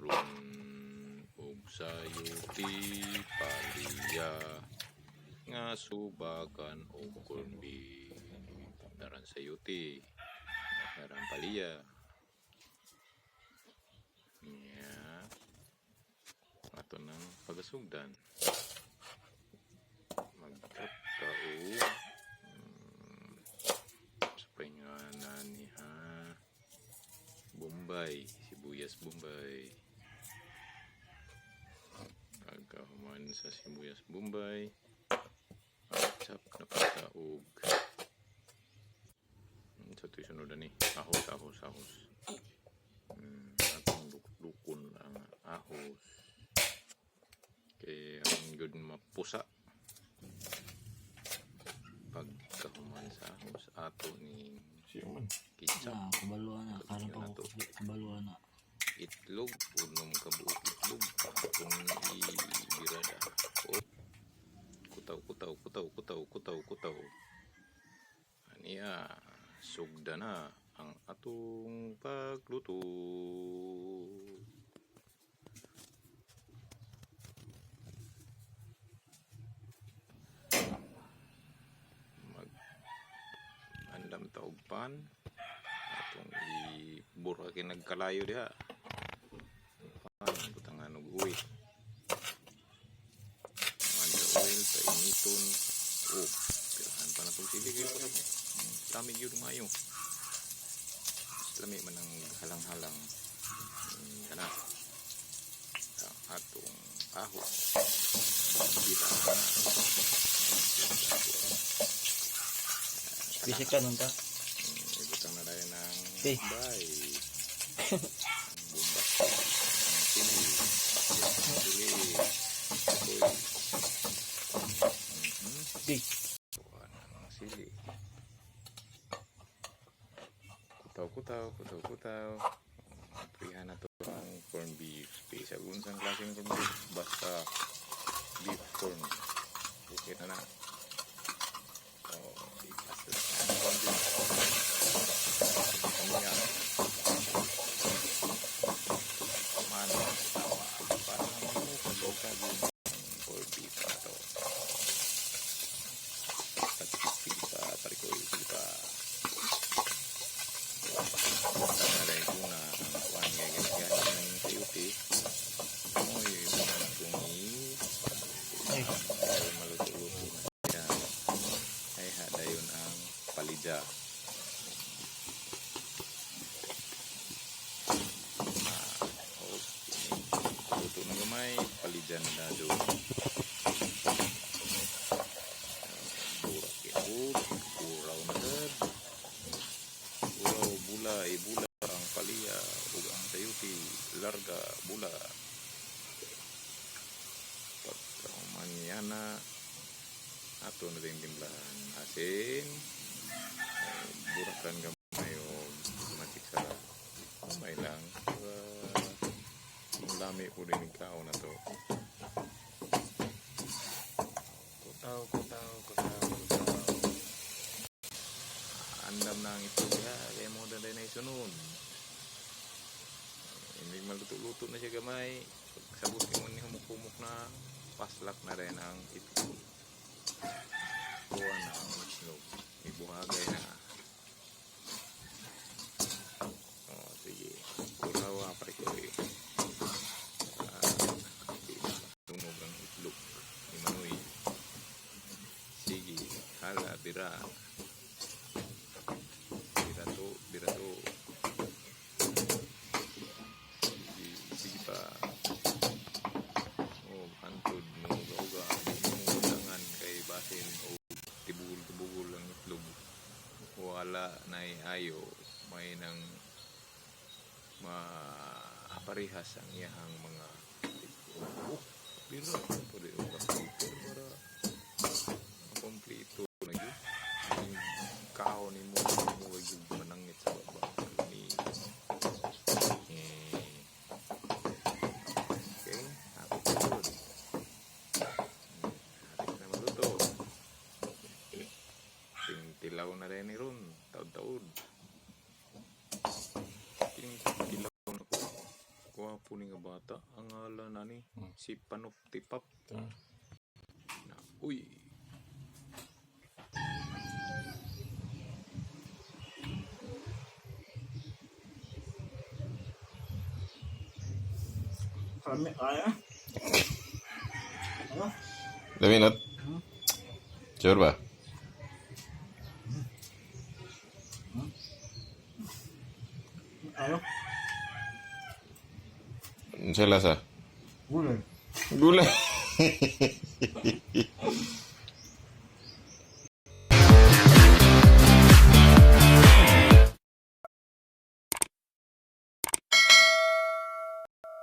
karon og sayote, paliya nga subakan og corn beef. Daran sayote, daran paliya. Nya ato nang pagasugdan. Magkatao sa pangalan ni Bombay, sibuyas Bombay. Pagkahuman sa sibuyas Bombay, chop na pagkaog. Sa ito'y sunod ni ahos. Atong dukon ang ahos. Kaya ang good mapusa. Pagkahuman sa ahos, ato ni ketchup. Kabaluan na, karang pa kabaluan na. Itlog, unong kabuok itlog. Atong ibirada. Kutaw. Aniya, sugda na ang atong pagluto. Andam taog pan atong iburakin nagkalayo diha. Pan butangan og uwi. Manda oil sa initon. Pirahan pa na itong sili kayo pa. Lami yun ngayon. Lami man ang halang-halang. Kana ang atong ahos. Birahan na. Bisik ka nun ta? Ibutang na tayo ng bay. Bumbas. Ang sili. Sili. Kutaw. Prihan na to ang corn beef. Sa unsang klaseng corn beef. Basta beef corn. Okay na. Ipas na ang corn beef. Kamiya. Mano. Tawa. Parang magkagod yung corn beef na to. Parikoy. Narain ko na ang kuhan nga ginagawa ng sayote. Mo'y bunang tungi. Dahil maluto-luto na siya. Ay hadayon ang palidya. Luto na gamay, palidya na dado. Uraw na dad. Bula ang paliya ug ang sayote larga bula. Pagkahuman yana ato na rin timplahan asin, burakan gamay o matik sa kumay lang lami po rin ikaw na to. Kutaw. Andam na ang ito diha kaya mo daday na isunod. Hindi maluto-luto na siya gamay. Pagsabot mo ni humuk-humuk na paslak na rin ang ito. Buwan na ang itlog. Ibuhagay na. Sige. Kurawa pa rin ko tunog ang itlog ni Manoy. Sige. Hala, bira. Birato. Sige pa. Antod mo gauga. Mudangan kay basin o tibugol ang itlog. Wala na ayo. May nang maaparihas ang iyahang mga biro. Pwede o kapito para kompleto na yun. Yung kao ni mo yung manangit sa baba. Okay, hapit na doon. Hapit na maluto. Tilaw na rin ni Ron. Taod-taod. Tilaw na ko. Kuha gwapo ni nga bata. Ang ngalan na ni, si Panuptipap. Na, uy! Kami, kaya? Ano? Daminot? Sure ba? Ano? Ang lasa? Gulay. Gulay.